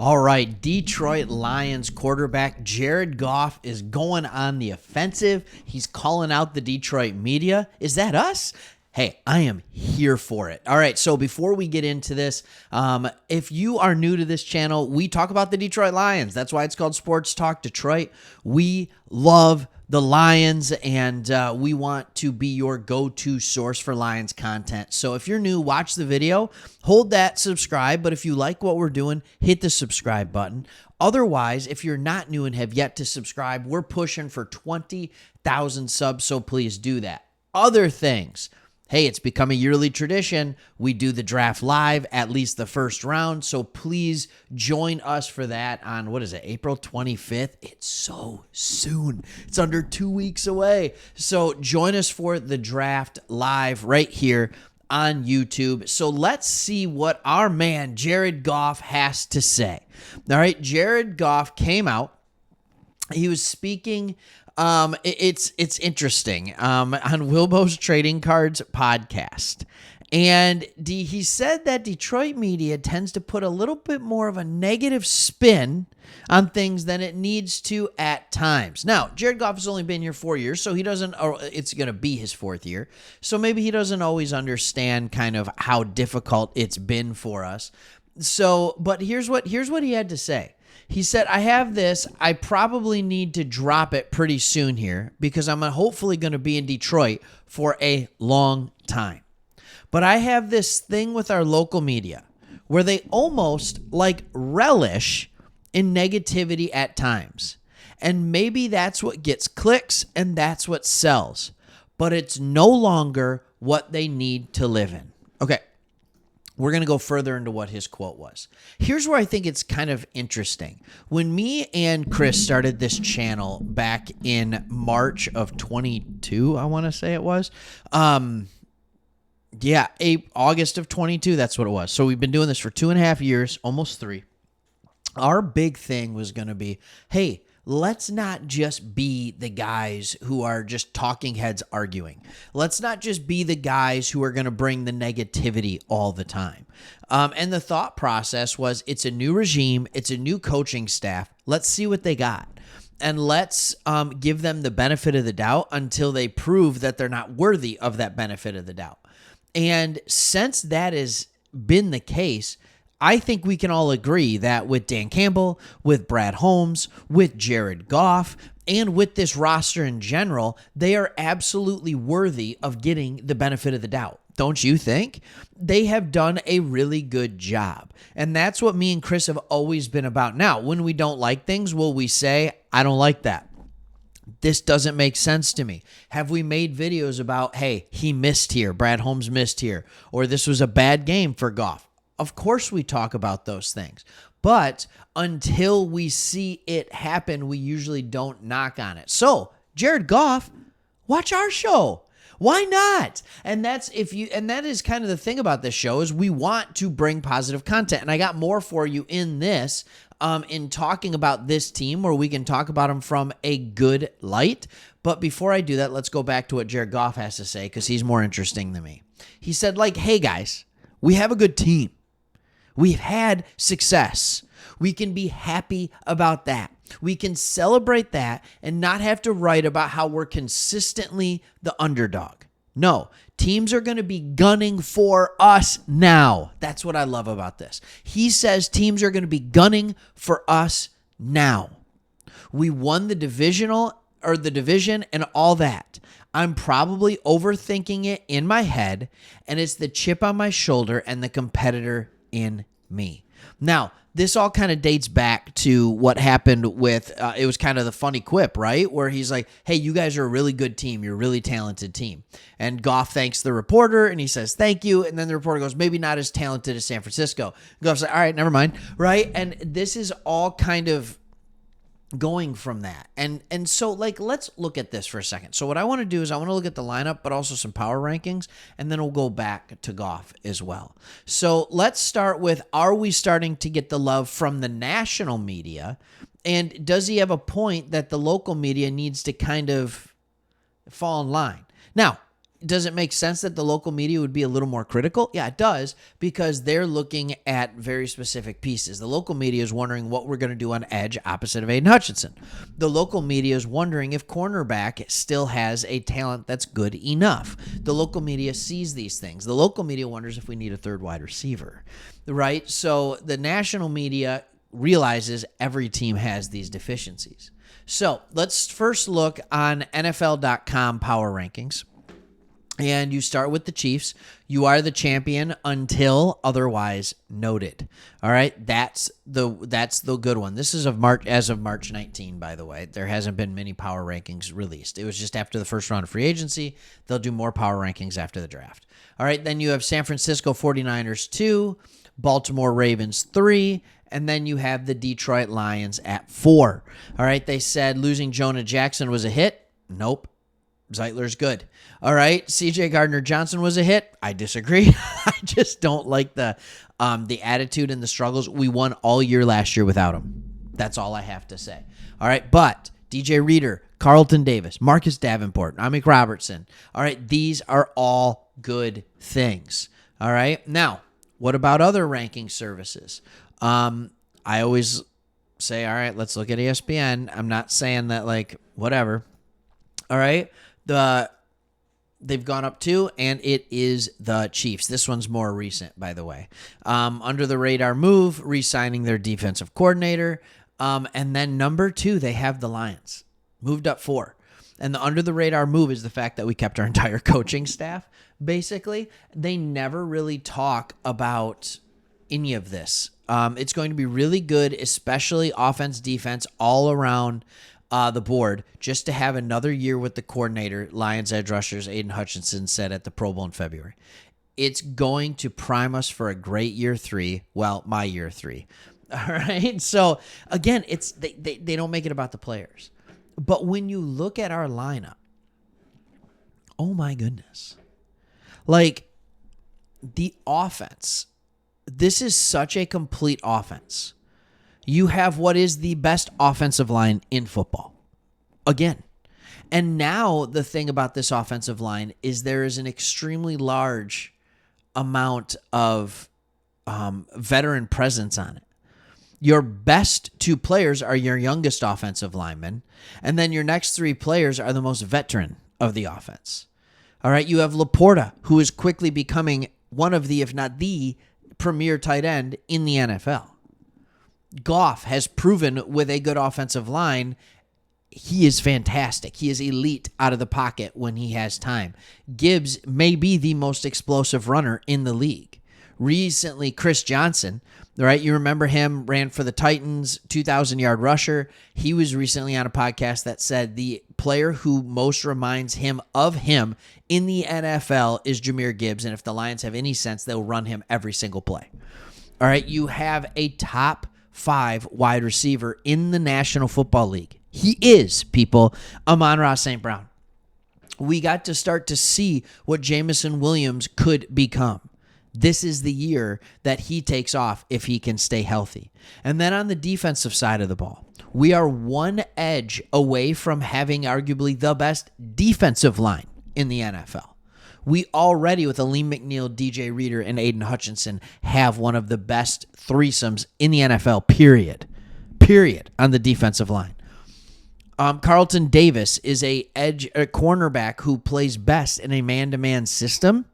All right, Detroit Lions quarterback Jared Goff is going on the offensive. He's calling out the Detroit media. Is that us? Hey, I am here for it. All right, so before we get into this, if you are new to this channel, we talk about the Detroit Lions. That's why it's called Sports Talk Detroit. We love the Lions, and we want to be your go-to source for Lions content. So if you're new, watch the video, hold that subscribe, but if you like what we're doing, hit the subscribe button. Otherwise, if you're not new and have yet to subscribe, we're pushing for 20,000 subs, so please do that. Other things. Hey, it's become a yearly tradition. We do the draft live, at least the first round. So please join us for that on, April 25th? It's so soon. It's under 2 weeks away. So join us for the draft live right here on YouTube. So let's see what our man Jared Goff has to say. All right, Jared Goff came out. He was speaking. It's interesting on Wilbo's Trading Cards podcast. And he said that Detroit media tends to put a little bit more of a negative spin on things than it needs to at times. Now, Jared Goff has only been here 4 years, so he doesn't, or it's going to be his fourth year. So maybe he doesn't always understand kind of how difficult it's been for us. So, but here's what he had to say. He said, I have this. I probably need to drop it pretty soon here because I'm hopefully going to be in Detroit for a long time. But I have this thing with our local media where they almost like relish in negativity at times. And maybe that's what gets clicks and that's what sells. But it's no longer what they need to live in. Okay. We're going to go further into what his quote was. Here's where I think it's kind of interesting. When me and Chris started this channel back in March of 22, I want to say it was. August of 22, that's what it was. So we've been doing this for 2.5 years, almost 3. Our big thing was going to be, hey, let's not just be the guys who are just talking heads arguing. Let's not just be the guys who are going to bring the negativity all the time. And the thought process was, it's a new regime. It's a new coaching staff. Let's see what they got. And let's give them the benefit of the doubt until they prove that they're not worthy of that benefit of the doubt. And since that has been the case, I think we can all agree that with Dan Campbell, with Brad Holmes, with Jared Goff, and with this roster in general, they are absolutely worthy of getting the benefit of the doubt. Don't you think? They have done a really good job. And that's what me and Chris have always been about. Now, when we don't like things, will we say, I don't like that? This doesn't make sense to me. Have we made videos about, hey, he missed here, Brad Holmes missed here, or this was a bad game for Goff? Of course we talk about those things, but until we see it happen, we usually don't knock on it. So, Jared Goff, watch our show. Why not? And that is kind of the thing about this show is we want to bring positive content. And I got more for you in this, in talking about this team where we can talk about them from a good light. But before I do that, let's go back to what Jared Goff has to say because he's more interesting than me. He said, hey guys, we have a good team. We've had success. We can be happy about that. We can celebrate that and not have to write about how we're consistently the underdog. No, teams are going to be gunning for us now. That's what I love about this. He says teams are going to be gunning for us now. We won the division and all that. I'm probably overthinking it in my head, and it's the chip on my shoulder and the competitor in me. Now, this all kind of dates back to what happened with, it was kind of the funny quip, right? Where he's like, hey, you guys are a really good team. You're a really talented team. And Goff thanks the reporter, and he says, thank you. And then the reporter goes, maybe not as talented as San Francisco. Goff's like, all right, never mind, right? And this is all kind of going from that. And so let's look at this for a second. So what I want to do is I want to look at the lineup, but also some power rankings, and then we'll go back to Goff as well. So let's start with, are we starting to get the love from the national media? And does he have a point that the local media needs to kind of fall in line? Now, Does it make sense that the local media would be a little more critical? Yeah, it does, because they're looking at very specific pieces. The local media is wondering what we're going to do on edge opposite of Aiden Hutchinson. The local media is wondering if cornerback still has a talent that's good enough. The local media sees these things. The local media wonders if we need a third wide receiver, right? So the national media realizes every team has these deficiencies. So let's first look on NFL.com power rankings. And you start with the Chiefs. You are the champion until otherwise noted. All right, that's the good one. This is as of March 19, by the way. There hasn't been many power rankings released. It was just after the first round of free agency. They'll do more power rankings after the draft. All right, then you have San Francisco 49ers 2, Baltimore Ravens 3, and then you have the Detroit Lions at 4. All right, they said losing Jonah Jackson was a hit. Nope. Zeitler's good. All right, C.J. Gardner-Johnson was a hit. I disagree. I just don't like the attitude and the struggles. We won all year last year without him. That's all I have to say. All right, but DJ Reader, Carlton Davis, Marcus Davenport, Amik Robertson. All right, these are all good things. All right, now, what about other ranking services? I always say, all right, let's look at ESPN. I'm not saying that, like, whatever. All right. They've gone up 2, and it is the Chiefs. This one's more recent, by the way. Under the radar move, re-signing their defensive coordinator. And then number 2, they have the Lions. Moved up 4. And the under the radar move is the fact that we kept our entire coaching staff, basically. They never really talk about any of this. It's going to be really good, especially offense, defense, all around the board, just to have another year with the coordinator. Lions edge rushers Aiden Hutchinson said at the Pro Bowl in February. It's going to prime us for a great year 3. Well, my year 3. All right. So again, they don't make it about the players. But when you look at our lineup, oh my goodness. Like, the offense, this is such a complete offense. You have what is the best offensive line in football. Again. And now the thing about this offensive line is there is an extremely large amount of veteran presence on it. Your best 2 players are your youngest offensive linemen, and then your next 3 players are the most veteran of the offense. All right, you have Laporta, who is quickly becoming one of the, if not the, premier tight end in the NFL. Goff has proven with a good offensive line, he is fantastic. He is elite out of the pocket when he has time. Gibbs may be the most explosive runner in the league. Recently, Chris Johnson, right? You remember him, ran for the Titans, 2,000-yard rusher. He was recently on a podcast that said the player who most reminds him of him in the NFL is Jahmyr Gibbs, and if the Lions have any sense, they'll run him every single play. All right, you have a top 5 wide receiver in the National Football League. He is, people, Amon-Ra St. Brown. We got to start to see what Jameson Williams could become. This is the year that he takes off if he can stay healthy. And then on the defensive side of the ball, we are one edge away from having arguably the best defensive line in the NFL. We already, with Aleem McNeil, DJ Reader, and Aiden Hutchinson, have one of the best threesomes in the NFL, period, on the defensive line. Carlton Davis is a cornerback who plays best in a man-to-man system,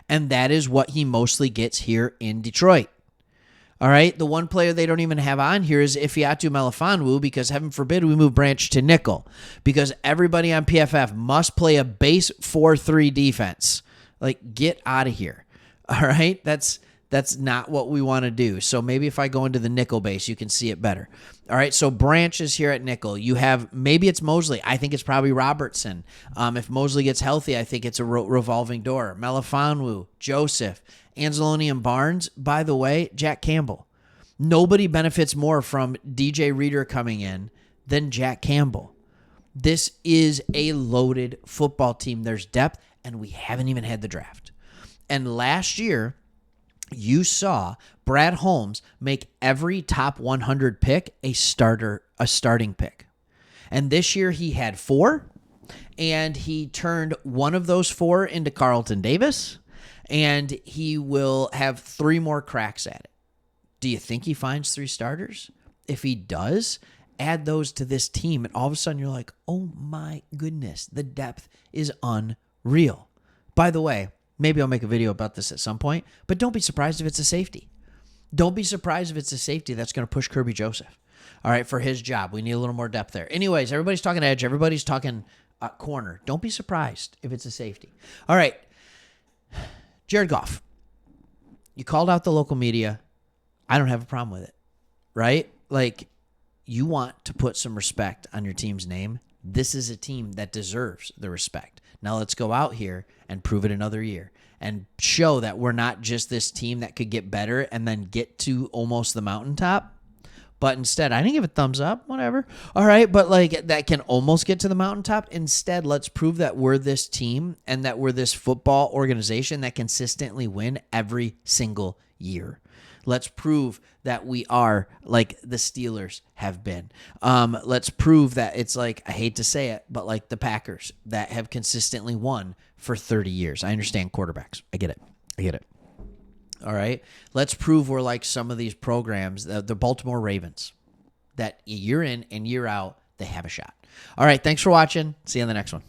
and that is what he mostly gets here in Detroit. All right, the one player they don't even have on here is Ifeatu Melifonwu, because heaven forbid we move Branch to nickel, because everybody on PFF must play a base 4-3 defense. Like, get out of here. All right, that's not what we want to do. So maybe if I go into the nickel base, you can see it better. All right, so Branch is here at nickel. You have, maybe it's Mosley. I think it's probably Robertson. If Mosley gets healthy, I think it's a revolving door. Melifonwu, Joseph, Anzalone, and Barnes. By the way, Jack Campbell. Nobody benefits more from DJ Reader coming in than Jack Campbell. This is a loaded football team. There's depth, and we haven't even had the draft. And last year, you saw Brad Holmes make every top 100 pick a starting pick. And this year he had 4. and he turned one of those 4 into Carlton Davis, and he will have 3 more cracks at it. Do you think he finds 3 starters? If he does, add those to this team, and all of a sudden you're like, oh my goodness, the depth is unreal. By the way, maybe I'll make a video about this at some point, but don't be surprised if it's a safety. Don't be surprised if it's a safety that's going to push Kirby Joseph. All right, for his job. We need a little more depth there. Anyways, everybody's talking edge. Everybody's talking corner. Don't be surprised if it's a safety. All right, Jared Goff. You called out the local media. I don't have a problem with it, right? Like, you want to put some respect on your team's name. This is a team that deserves the respect. Now let's go out here and prove it another year and show that we're not just this team that could get better and then get to almost the mountaintop. But instead, I didn't give a thumbs up, whatever. All right, but like that can almost get to the mountaintop. Instead, let's prove that we're this team and that we're this football organization that consistently win every single year. Let's prove that we are like the Steelers have been. Let's prove that it's like, I hate to say it, but like the Packers that have consistently won for 30 years. I understand quarterbacks. I get it. All right. Let's prove we're like some of these programs, the Baltimore Ravens, that year in and year out, they have a shot. All right. Thanks for watching. See you on the next one.